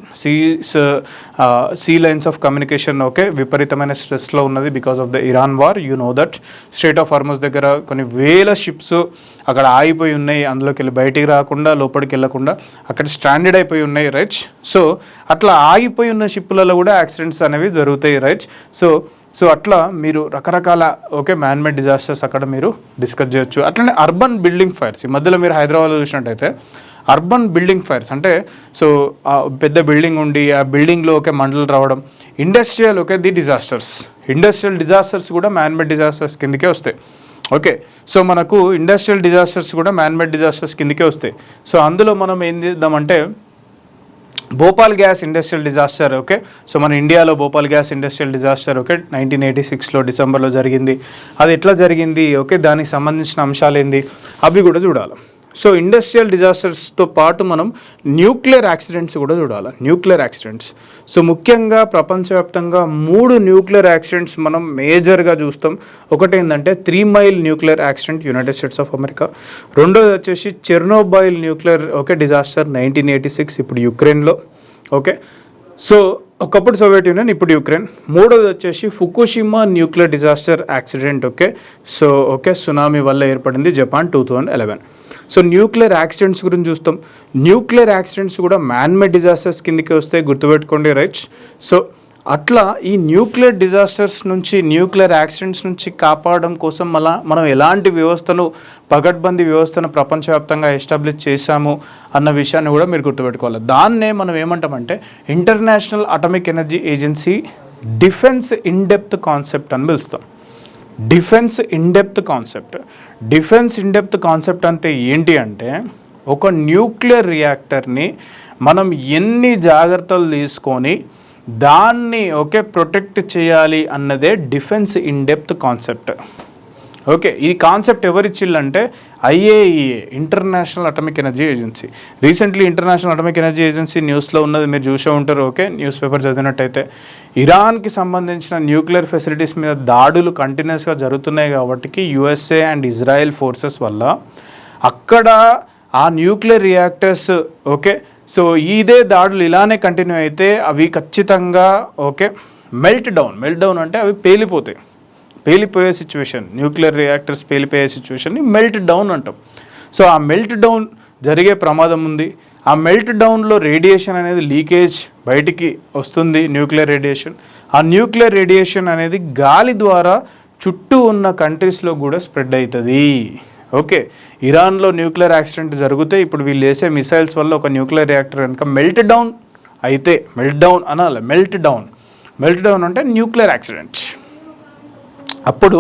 sea lines of communication విపరీతమైన స్ట్రెస్లో ఉన్నది because of the Iran war. You know that strait of Hormuz దగ్గర కొన్ని వేల షిప్స్ అక్కడ ఆగిపోయి ఉన్నాయి, అందులోకి వెళ్ళి బయటికి రాకుండా, లోపలికి వెళ్ళకుండా అక్కడ స్ట్రాండెడ్ అయిపోయి ఉన్నాయి. రైట్. సో అట్లా ఆగిపోయి ఉన్న షిప్పులలో కూడా యాక్సిడెంట్స్ అనేవి జరుగుతాయి. రైట్. సో అట్లా మీరు రకరకాల మ్యాన్మేడ్ డిజాస్టర్స్ అక్కడ మీరు డిస్కస్ చేయొచ్చు. అట్లనే అర్బన్ బిల్డింగ్ ఫైర్స్, ఈ మధ్యలో మీరు హైదరాబాద్లో చూసినట్టయితే అర్బన్ బిల్డింగ్ ఫైర్స్ అంటే సో పెద్ద బిల్డింగ్ ఉండి ఆ బిల్డింగ్లో మంటలు రావడం, ఇండస్ట్రియల్ ఇండస్ట్రియల్ డిజాస్టర్స్ కూడా మ్యాన్మేడ్ డిజాస్టర్స్ కిందకే వస్తాయి. సో మనకు ఇండస్ట్రియల్ డిజాస్టర్స్ కూడా మ్యాన్మేడ్ డిజాస్టర్స్ కిందకే వస్తాయి. సో అందులో మనం ఏం చేద్దామంటే Bhopal gas industrial disaster. So మన ఇండియాలో భోపాల్ గ్యాస్ ఇండస్ట్రియల్ డిజాస్టర్ 1986లో డిసెంబర్లో జరిగింది. అది ఎట్లా జరిగింది, దానికి సంబంధించిన అంశాలు ఏంది అవి కూడా చూడాలి. సో ఇండస్ట్రియల్ డిజాస్టర్స్తో పాటు మనం న్యూక్లియర్ యాక్సిడెంట్స్ కూడా చూడాలి. న్యూక్లియర్ యాక్సిడెంట్స్, సో ముఖ్యంగా ప్రపంచవ్యాప్తంగా 3 న్యూక్లియర్ యాక్సిడెంట్స్ మనం మేజర్గా చూస్తాం. ఒకటి ఏంటంటే 3 Mile nuclear accident United states of America, రెండోది వచ్చేసి చెర్నోబైల్ న్యూక్లియర్ డిజాస్టర్ 1986 ఇప్పుడు యుక్రెయిన్లో. సో ఒకప్పుడు సోవియట్ యూనియన్, ఇప్పుడు యుక్రెయిన్. మూడోది వచ్చేసి Fukushima nuclear disaster accident. Okay tsunami వల్ల ఏర్పడింది జపాన్ 2011. సో న్యూక్లియర్ యాక్సిడెంట్స్ గురించి చూస్తాం. న్యూక్లియర్ యాక్సిడెంట్స్ కూడా మ్యాన్మేడ్ డిజాస్టర్స్ కిందకి వస్తాయి, గుర్తుపెట్టుకోండి రైట్స్. సో అట్లా ఈ న్యూక్లియర్ డిజాస్టర్స్ నుంచి, న్యూక్లియర్ యాక్సిడెంట్స్ నుంచి కాపాడడం కోసం మనం ఎలాంటి వ్యవస్థను, పగడ్బందీ వ్యవస్థను ప్రపంచవ్యాప్తంగా ఎస్టాబ్లిష్ చేశాము అన్న విషయాన్ని కూడా మీరు గుర్తుపెట్టుకోవాలి. దాన్నే మనం ఏమంటామంటే international atomic energy agency defence in depth concept అని పిలుస్తాం. Defence in depth concept. Defence in depth concept అంటే ఏంటి అంటే, ఒక న్యూక్లియర్ రియాక్టర్ని మనం ఎన్ని జాగ్రత్తలు తీసుకొని దాన్ని ప్రొటెక్ట్ చేయాలి అన్నదే డిఫెన్స్ ఇన్ డెప్త్ కాన్సెప్ట్. ఈ కాన్సెప్ట్ ఎవరిచ్చిల్లంటే IAEA, international atomic energy agency. Recently international atomic energy agency న్యూస్లో ఉన్నది మీరు చూసే ఉంటారు. న్యూస్ పేపర్ చదివినట్టయితే ఇరాన్కి సంబంధించిన న్యూక్లియర్ ఫెసిలిటీస్ మీద దాడులు కంటిన్యూస్గా జరుగుతున్నాయి కాబట్టి USA అండ్ ఇజ్రాయెల్ ఫోర్సెస్ వల్ల అక్కడ ఆ న్యూక్లియర్ రియాక్టర్స్ సో ఇదే దాడులు ఇలానే కంటిన్యూ అయితే అవి ఖచ్చితంగా మెల్ట్ డౌన్ అంటే అవి పేలిపోయే సిచ్యువేషన్, న్యూక్లియర్ రియాక్టర్స్ పేలిపోయే సిచ్యువేషన్ని మెల్ట్ డౌన్ అంటాం. సో ఆ మెల్ట్ డౌన్ జరిగే ప్రమాదం ఉంది. ఆ మెల్ట్ డౌన్లో రేడియేషన్ అనేది లీకేజ్ బయటికి వస్తుంది, న్యూక్లియర్ రేడియేషన్. ఆ న్యూక్లియర్ రేడియేషన్ అనేది గాలి ద్వారా చుట్టూ ఉన్న కంట్రీస్లో కూడా స్ప్రెడ్ అవుతుంది. ఇరాన్లో న్యూక్లియర్ యాక్సిడెంట్ జరిగితే ఇప్పుడు వీళ్ళు వేసే మిసైల్స్ వల్ల ఒక న్యూక్లియర్ రియాక్టర్ కనుక మెల్ట్ డౌన్ అయితే, మెల్ట్ డౌన్ అంటే న్యూక్లియర్ యాక్సిడెంట్. అప్పుడు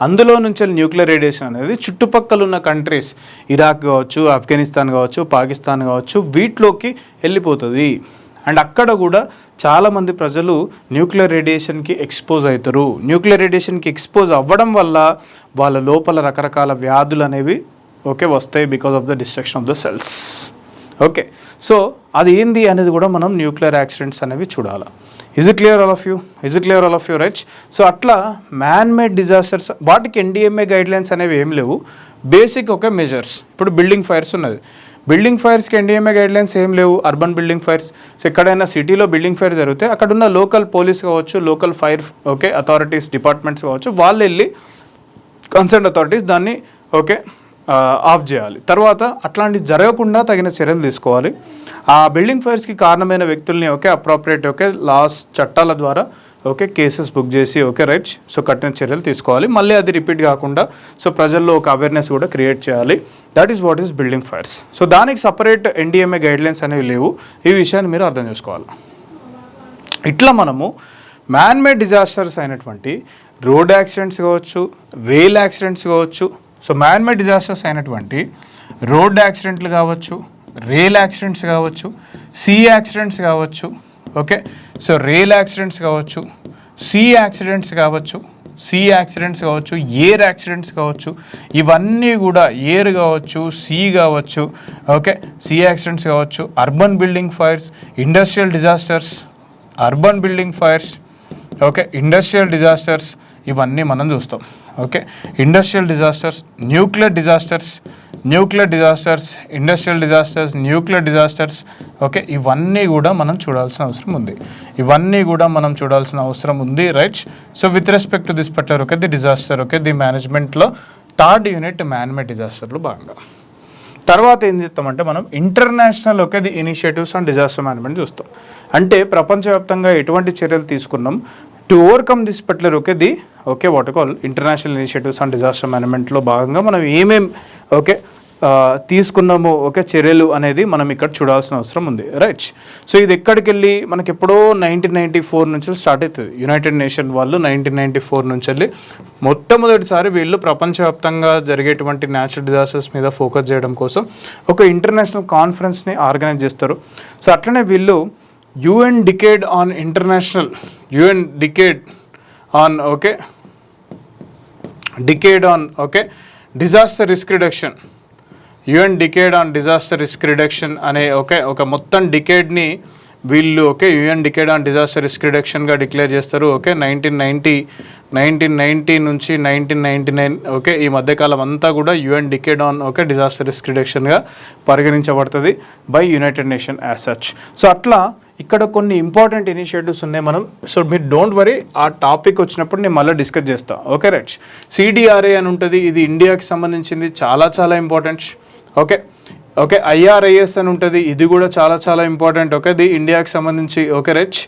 అందులో నుంచి న్యూక్లియర్ రేడియేషన్ అనేది చుట్టుపక్కల ఉన్న కంట్రీస్, ఇరాక్ కావచ్చు, ఆఫ్ఘనిస్తాన్ కావచ్చు, పాకిస్తాన్ కావచ్చు, వీటిలోకి వెళ్ళిపోతుంది. అండ్ అక్కడ కూడా చాలామంది ప్రజలు న్యూక్లియర్ రేడియేషన్కి ఎక్స్పోజ్ అవుతారు. న్యూక్లియర్ రేడియేషన్కి ఎక్స్పోజ్ అవ్వడం వల్ల వాళ్ళ లోపల రకరకాల వ్యాధులు అనేవి వస్తాయి, because of the destruction of the cells. So అది ఏంది అనేది కూడా మనం న్యూక్లియర్ యాక్సిడెంట్స్ అనేవి చూడాలి. Is it clear all of you rights? So అట్లా మ్యాన్మేడ్ డిజాస్టర్స్ వాటికి NDMA గైడ్లైన్స్ అనేవి ఏం లేవు. Basic measures. ఇప్పుడు బిల్డింగ్ ఫైర్స్ ఉన్నది, బిల్డింగ్ ఫైర్స్కి NDMA గైడ్లైన్స్ ఏం లేవు. Urban building fires. సో ఎక్కడైనా సిటీలో బిల్డింగ్ ఫైర్ జరిగితే అక్కడ ఉన్న లోకల్ పోలీస్ కావచ్చు, లోకల్ ఫైర్ అథారిటీస్ డిపార్ట్మెంట్స్ కావచ్చు, వాళ్ళు వెళ్ళి కన్సర్న్ అథారిటీస్ దాన్ని ఆఫ్ చేయాలి. తర్వాత అట్లాంటివి జరగకుండా తగిన చర్యలు తీసుకోవాలి. ఆ బిల్డింగ్ ఫైర్స్కి కారణమైన వ్యక్తుల్ని అప్రోప్రియేట్ లాస్, చట్టాల ద్వారా కేసెస్ బుక్ చేసి రైట్స్. సో కఠిన చర్యలు తీసుకోవాలి. మళ్ళీ అది రిపీట్ కాకుండా సో ప్రజల్లో ఒక అవేర్నెస్ కూడా క్రియేట్ చేయాలి. That is what is building fires. So దానికి సపరేట్ NDMA గైడ్లైన్స్ అనేవి లేవు. ఈ విషయాన్ని మీరు అర్థం చేసుకోవాలి. ఇట్లా మనము మ్యాన్మేడ్ డిజాస్టర్స్ అయినటువంటి రోడ్ యాక్సిడెంట్స్ కావచ్చు, రైల్ యాక్సిడెంట్స్ కావచ్చు. సో మ్యాన్మేడ్ డిజాస్టర్స్ అయినటువంటి రోడ్ యాక్సిడెంట్లు కావచ్చు, రైల్ యాక్సిడెంట్స్ కావచ్చు, సీ యాక్సిడెంట్స్ కావచ్చు. సో రైల్ యాక్సిడెంట్స్ కావచ్చు, సీ యాక్సిడెంట్స్ కావచ్చు, ఎయిర్ యాక్సిడెంట్స్ కావచ్చు. ఇవన్నీ కూడా ఎయిర్ కావచ్చు, సీ కావచ్చు, సీ యాక్సిడెంట్స్ కావచ్చు. Urban building fires, industrial disasters, industrial disasters ఇవన్నీ మనం చూస్తాం. Industrial disasters, nuclear disasters, industrial disasters, nuclear disasters. ఇవన్నీ కూడా మనం చూడాల్సిన అవసరం ఉంది. Right. So with respect to this particular the disaster the మేనేజ్మెంట్లో థర్డ్ యూనిట్ మ్యాన్మేడ్ డిజాస్టర్లో భాగంగా. తర్వాత ఏం చేస్తామంటే మనం international the initiatives on disaster management చూస్తాం. అంటే ప్రపంచవ్యాప్తంగా ఎటువంటి చర్యలు తీసుకున్నాం to overcome this particular what call international initiatives on disaster మేనేజ్మెంట్లో భాగంగా మనం ఏమేం తీసుకున్నాము చర్యలు అనేది మనం ఇక్కడ చూడాల్సిన అవసరం ఉంది. రైట్. సో ఇది ఎక్కడికి వెళ్ళి మనకి ఎప్పుడో 1994 నుంచి స్టార్ట్ అవుతుంది. యునైటెడ్ నేషన్ వాళ్ళు 1994 నుంచి వెళ్ళి మొట్టమొదటిసారి వీళ్ళు ప్రపంచవ్యాప్తంగా జరిగేటువంటి న్యాచురల్ డిజాస్టర్స్ మీద ఫోకస్ చేయడం కోసం ఒక ఇంటర్నేషనల్ కాన్ఫరెన్స్ని ఆర్గనైజ్ చేస్తారు. సో అట్లనే వీళ్ళు UN Decade on Disaster Risk Reduction, UN Decade on Disaster Risk Reduction అనే ఒక మొత్తం డికేడ్ని వీళ్ళు UN Decade on Disaster Risk Reductionగా డిక్లేర్ చేస్తారు. 1990 నుంచి 1999 ఈ మధ్యకాలం అంతా కూడా UN Decade on Disaster Risk Reductionగా పరిగణించబడుతుంది by United nation as such. So అట్లా ఇక్కడ కొన్ని ఇంపార్టెంట్ ఇనిషియేటివ్స్ ఉన్నాయి మనం. సో మీరు డోంట్ వరీ, ఆ టాపిక్ వచ్చినప్పుడు నేను మళ్ళీ డిస్కస్ చేస్తాను. Okay right. సిడిఆర్ఏ అని ఉంటుంది, ఇది ఇండియాకి సంబంధించింది, చాలా చాలా ఇంపార్టెంట్. Okay okay. ఐఆర్ఐఎస్ అని ఉంటుంది, ఇది కూడా చాలా చాలా ఇంపార్టెంట్. ఓకే, ఇది ఇండియాకి సంబంధించి. Okay right.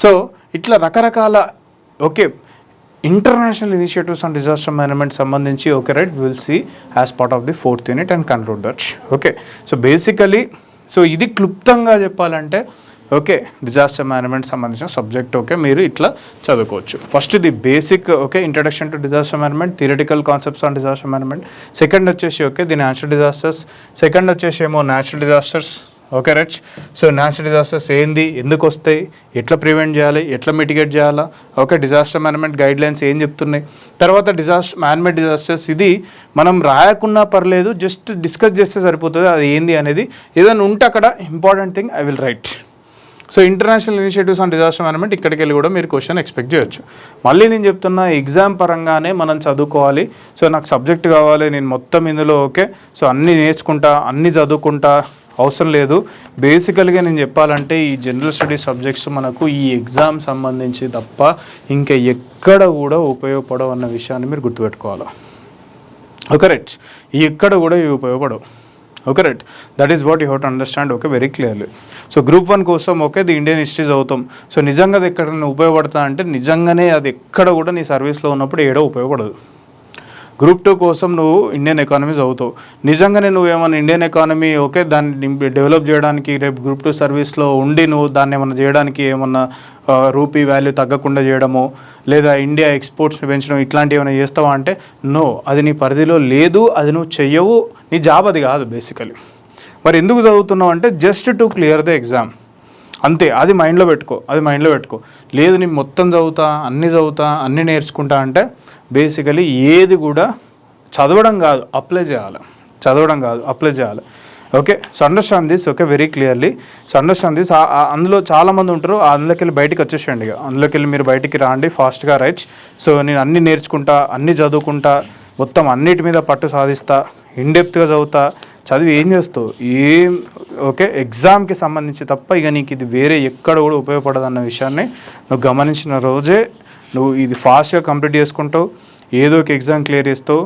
సో ఇట్లా రకరకాల okay international initiatives on disaster management సంబంధించి. Okay right, will see as part of the 4th unit and conclude that. Okay, so basically so ఇది క్లుప్తంగా చెప్పాలంటే ఓకే డిజాస్టర్ మేనేజ్మెంట్ సంబంధించిన సబ్జెక్ట్. ఓకే, మీరు ఇట్లా చదువుకోవచ్చు. First the basic okay introduction to disaster management, theoretical concepts on disaster management. Second వచ్చేసి okay the natural disasters. Second వచ్చేసి ఏమో natural disasters. Okay right. So natural disasters ఏంది, ఎందుకు వస్తాయి, ఎట్లా ప్రివెంట్ చేయాలి, ఎట్లా మిటిగేట్ చేయాలా. Okay, disaster management guide lines ఏం చెప్తున్నాయి. తర్వాత మ్యాన్మేడ్ డిజాస్టర్స్, ఇది మనం రాయకున్నా పర్లేదు, జస్ట్ డిస్కస్ చేస్తే సరిపోతుంది, అది ఏంది అనేది. ఏదైనా ఉంటే అక్కడ important thing I will write. So international initiatives on disaster management, ఇక్కడికి వెళ్ళి కూడా మీరు క్వశ్చన్ ఎక్స్పెక్ట్ చేయొచ్చు. మళ్ళీ నేను చెప్తున్నా, ఎగ్జామ్ పరంగానే మనం చదువుకోవాలి. సో నాకు సబ్జెక్ట్ కావాలి, నేను మొత్తం ఇందులో ఓకే సో అన్నీ నేర్చుకుంటా, అన్నీ చదువుకుంటా అవసరం లేదు. బేసికల్గా నేను చెప్పాలంటే ఈ జనరల్ స్టడీస్ సబ్జెక్ట్స్ మనకు ఈ ఎగ్జామ్ సంబంధించి తప్ప ఇంకా ఎక్కడ కూడా ఉపయోగపడవు అన్న విషయాన్ని మీరు గుర్తుపెట్టుకోవాలి. ఓకే రైట్, ఎక్కడ కూడా ఇవి ఉపయోగపడవు. Okay right, that is what you have to understand. Okay, very clearly. So group 1 కోసం ఓకే ది ఇండియన్ హిస్టరీ చదువుతాం. సో నిజంగా అది ఎక్కడైనా ఉపయోగపడతా అంటే నిజంగానే అది ఎక్కడ కూడా నీ సర్వీస్లో ఉన్నప్పుడు ఏడో ఉపయోగపడదు. గ్రూప్ 2 కోసం నువ్వు ఇండియన్ ఎకానమీ చదువుతావు. నిజంగానే నువ్వు ఏమైనా ఇండియన్ ఎకానమీ ఓకే దాన్ని డెవలప్ చేయడానికి రేపు గ్రూప్ 2 సర్వీస్లో ఉండి నువ్వు దాన్ని ఏమన్నా చేయడానికి ఏమన్నా రూపీ వాల్యూ తగ్గకుండా చేయడమో లేదా ఇండియా ఎక్స్పోర్ట్స్ని పెంచడం ఇట్లాంటివి ఏమైనా చేస్తావా అంటే నో, అది నీ పరిధిలో లేదు, అది నువ్వు చెయ్యవు, నీ జాబ్ అది కాదు బేసికలీ. మరి ఎందుకు చదువుతున్నావు అంటే just to clear the exam అంతే. అది మైండ్లో పెట్టుకో. లేదు నేను మొత్తం చదువుతా, అన్నీ నేర్చుకుంటా అంటే బేసికలీ ఏది కూడా చదవడం కాదు అప్లై చేయాలి. Okay, so understand this. Okay, very clearly. So understand this. అందులో చాలామంది ఉంటారు, అందులోకి వెళ్ళి బయటికి వచ్చేసేయండి. ఇక అందులోకి వెళ్ళి మీరు బయటికి రాండి ఫాస్ట్గా రైట్. సో నేను అన్నీ నేర్చుకుంటా, అన్నీ చదువుకుంటా, మొత్తం అన్నిటి మీద పట్టు సాధిస్తా, ఇన్డెప్త్గా చదివి ఏం చేస్తావు ఏం ఓకే ఎగ్జామ్కి సంబంధించి తప్ప ఇక నీకు ఇది వేరే ఎక్కడ కూడా ఉపయోగపడదు అన్న విషయాన్ని నువ్వు గమనించిన రోజే నువ్వు ఇది ఫాస్ట్గా కంప్లీట్ చేసుకుంటావు, ఏదో ఒక ఎగ్జామ్ క్లియర్ చేస్తావు,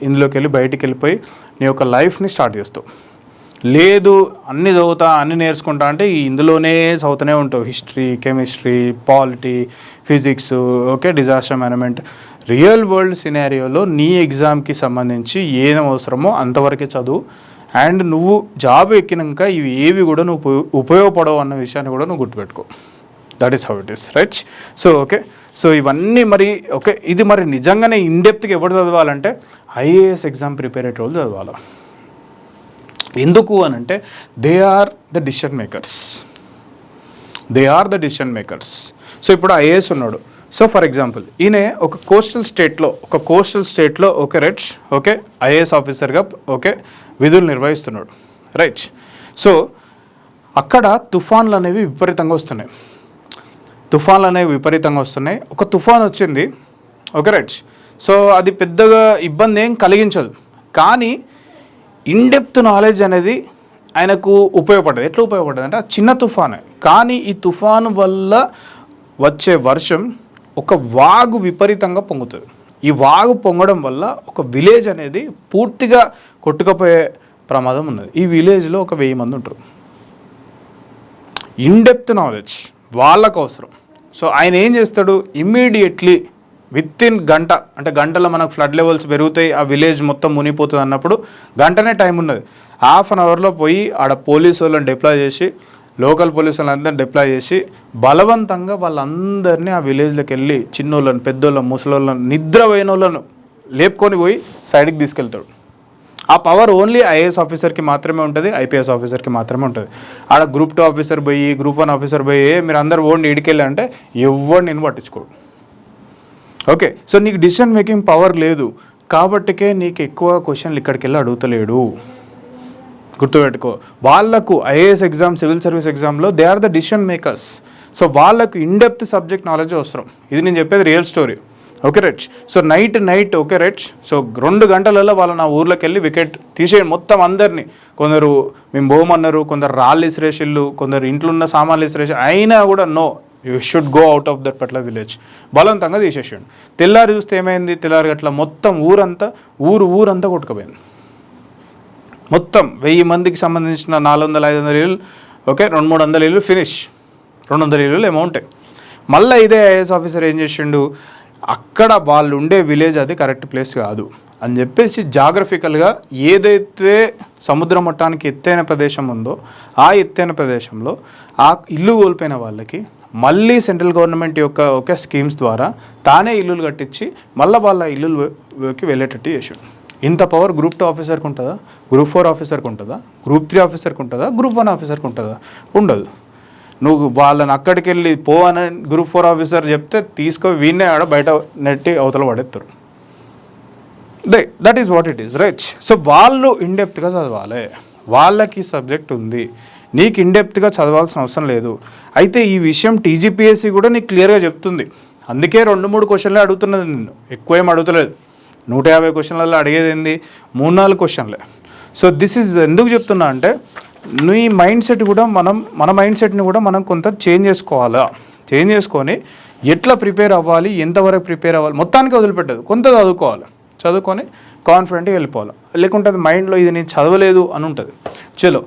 ఇందులోకి వెళ్ళి బయటికి వెళ్ళిపోయి నీ యొక్క లైఫ్ని స్టార్ట్ చేస్తావు. లేదు అన్నీ చదువుతా, అన్నీ నేర్చుకుంటా అంటే ఇందులోనే చదువుతూనే ఉంటావు. History, chemistry, polity, physics, okay disaster management. Real world సినారియోలో నీ ఎగ్జామ్కి సంబంధించి ఏం అవసరమో అంతవరకే చదువు. అండ్ నువ్వు జాబ్ ఎక్కినాక ఇవి ఏవి కూడా నువ్వు ఉపయోగపడవు అన్న విషయాన్ని కూడా నువ్వు గుర్తుపెట్టుకో. That is how it is right. So okay, so ఇవన్నీ మరి ఓకే ఇది మరి నిజంగానే ఇన్డెప్త్గా ఎవరు చదవాలంటే ఐఏఎస్ ఎగ్జామ్ ప్రిపేర్ అయ్యే వాళ్ళు చదవాలి. ఎందుకు అని అంటే they are the decision makers. So ఇప్పుడు ఐఏఎస్ ఉన్నాడు. సో ఫర్ ఎగ్జాంపుల్ ఈయన ఒక కోస్టల్ స్టేట్లో ఓకే రైట్ ఓకే ఐఏఎస్ ఆఫీసర్గా ఓకే విధులు నిర్వహిస్తున్నాడు రైట్. సో అక్కడ తుఫాన్లు అనేవి విపరీతంగా వస్తున్నాయి. ఒక తుఫాన్ వచ్చింది ఓకే రైట్. సో అది పెద్దగా ఇబ్బంది ఏం కలిగించదు, కానీ ఇన్డెప్త్ నాలెడ్జ్ అనేది ఆయనకు ఉపయోగపడ్డది. ఎట్లా ఉపయోగపడ్డది అంటే చిన్న తుఫానే, కానీ ఈ తుఫాను వల్ల వచ్చే వర్షం ఒక వాగు విపరీతంగా పొంగుతుంది. ఈ వాగు పొంగడం వల్ల ఒక విలేజ్ అనేది పూర్తిగా కొట్టుకుపోయే ప్రమాదం ఉన్నది. ఈ విలేజ్లో ఒక 1000 మంది ఉంటారు. ఇన్డెప్త్ నాలెడ్జ్ వాళ్ళకు అవసరం. సో ఆయన ఏం చేస్తాడు, ఇమ్మీడియట్లీ విత్ ఇన్ గంటలో మనకు ఫ్లడ్ లెవెల్స్ పెరుగుతాయి, ఆ విలేజ్ మొత్తం మునిగిపోతుంది అన్నప్పుడు గంటనే టైం ఉన్నది. హాఫ్ అన్ అవర్లో పోయి ఆడ పోలీసు వాళ్ళని డిప్లాయ్ చేసి, లోకల్ పోలీసు వాళ్ళందరినీ డిప్లాయ్ చేసి బలవంతంగా వాళ్ళందరినీ ఆ విలేజ్లోకి వెళ్ళి చిన్నోళ్ళని, పెద్దోళ్ళని, ముసలోళ్ళని, నిద్రపోయిన వాళ్ళను లేపుకొని పోయి సైడ్కి తీసుకెళ్తాడు. ఆ పవర్ ఓన్లీ ఐఏఎస్ ఆఫీసర్కి మాత్రమే ఉంటుంది, ఐపీఎస్ ఆఫీసర్కి మాత్రమే ఉంటుంది. ఆడ గ్రూప్ 2 ఆఫీసర్ పోయి, గ్రూప్ 1 ఆఫీసర్ పోయి మీరు అందరు ఓన్లీ ఇడికెళ్ళి అంటే ఎవరు నేను పట్టించుకోడు. ఓకే, సో నీకు డిసిషన్ మేకింగ్ పవర్ లేదు కాబట్టికే నీకు ఎక్కువ క్వశ్చన్లు ఇక్కడికి వెళ్ళి అడుగుతలేడు. గుర్తుపెట్టుకో, వాళ్ళకు ఐఏఎస్ ఎగ్జామ్, సివిల్ సర్వీస్ ఎగ్జామ్లో they are the decision makers. So వాళ్ళకు ఇన్డెప్త్ సబ్జెక్ట్ నాలెడ్జ్ అవసరం. ఇది నేను చెప్పేది real story. Okay right. So night okay right. So 2 గంటలలో వాళ్ళు నా ఊర్లోకి వెళ్ళి వికెట్ తీసేయండి మొత్తం అందరినీ. కొందరు మేము పోమన్నారు, కొందరు రాళ్ళు ఇసిరేసిళ్ళు, కొందరు ఇంట్లో ఉన్న సామాన్లు ఇసిరేసి, అయినా కూడా no, you should go out of that particular village. బలవంతంగా తీసేసాడు. తెల్లారి చూస్తే ఏమైంది, తెల్లారి అట్లా మొత్తం ఊరంతా కొట్టుకుపోయింది. మొత్తం 1000 మందికి సంబంధించిన 400-500 ఇల్లు, ఓకే 200-300 ఇల్లు ఫినిష్. 200 ఇల్లు అమౌంటే. మళ్ళీ ఇదే ఐఏఎస్ ఆఫీసర్ ఏం చేసిండు, అక్కడ వాళ్ళు ఉండే విలేజ్ అది కరెక్ట్ ప్లేస్ కాదు అని చెప్పేసి జాగ్రఫికల్గా ఏదైతే సముద్ర మట్టానికి ఎత్తైన ప్రదేశం ఉందో ఆ ఎత్తైన ప్రదేశంలో ఆ ఇల్లు కోల్పోయిన వాళ్ళకి మళ్ళీ సెంట్రల్ గవర్నమెంట్ యొక్క ఒక స్కీమ్స్ ద్వారా తానే ఇల్లులు కట్టించి మళ్ళీ వాళ్ళ ఇల్లుకి వెళ్ళేటట్టు చేసాడు. ఇంత పవర్ గ్రూప్ 2 ఆఫీసర్కి ఉంటుందా, గ్రూప్ 4 ఆఫీసర్కి ఉంటుందా, గ్రూప్ 3 ఆఫీసర్కి ఉంటుందా, గ్రూప్ 1 ఆఫీసర్కి ఉంటుందా? ఉండదు. నువ్వు వాళ్ళని అక్కడికి వెళ్ళి పో అని గ్రూప్ 4 ఆఫీసర్ చెప్తే తీసుకొని వీణ్ణే ఆడ బయట నెట్టి అవతల పడేస్తారు. That is what it is right. So వాళ్ళు ఇన్డెప్త్గా చదవాలి, వాళ్ళకి సబ్జెక్ట్ ఉంది, నీకు ఇన్డెప్త్గా చదవాల్సిన అవసరం లేదు. అయితే ఈ విషయం టీజీపీఎస్సీ కూడా నీకు క్లియర్గా చెప్తుంది. అందుకే 2-3 క్వశ్చన్లే అడుగుతున్నది, నిన్ను ఎక్కువ ఏం అడుగుతలేదు. 150 క్వశ్చన్లలో అడిగేది ఏంది, 3-4 క్వశ్చన్లే. సో దిస్ ఈజ్ ఎందుకు చెప్తున్నా అంటే, నీ మైండ్ సెట్ కూడా మన మైండ్ సెట్ని కూడా మనం కొంత చేంజ్ చేసుకోవాలా. చేంజ్ చేసుకొని ఎట్లా ప్రిపేర్ అవ్వాలి, ఎంతవరకు ప్రిపేర్ అవ్వాలి, మొత్తానికి వదిలిపెట్టదు, కొంత చదువుకొని కాన్ఫిడెంట్గా వెళ్ళిపోవాలి. లేకుంటే అది మైండ్లో ఇది నేను చదవలేదు అని ఉంటుంది. చలో